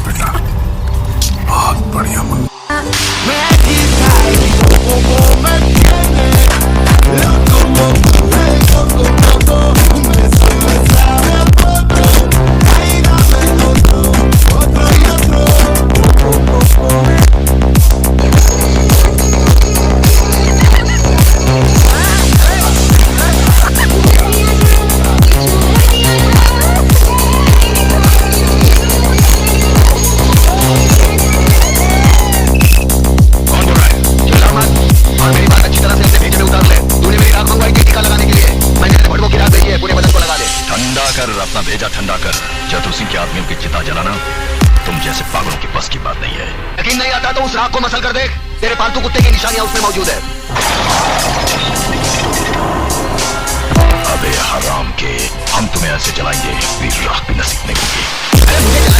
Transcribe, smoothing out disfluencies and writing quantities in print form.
बेटा, बहुत बढ़िया मुन्ना। अपना भेजा ठंडा कर। चतुर सिंह के आदमियों की चिता जलाना तुम जैसे पागलों की बस की बात नहीं है। यकीन नहीं आता तो उस राख को मसल कर देख, तेरे पालतू कुत्ते की निशानियां उसमें मौजूद है। अबे हराम के, हम तुम्हें ऐसे जलाएंगे राख भी नसीब नहीं होगी।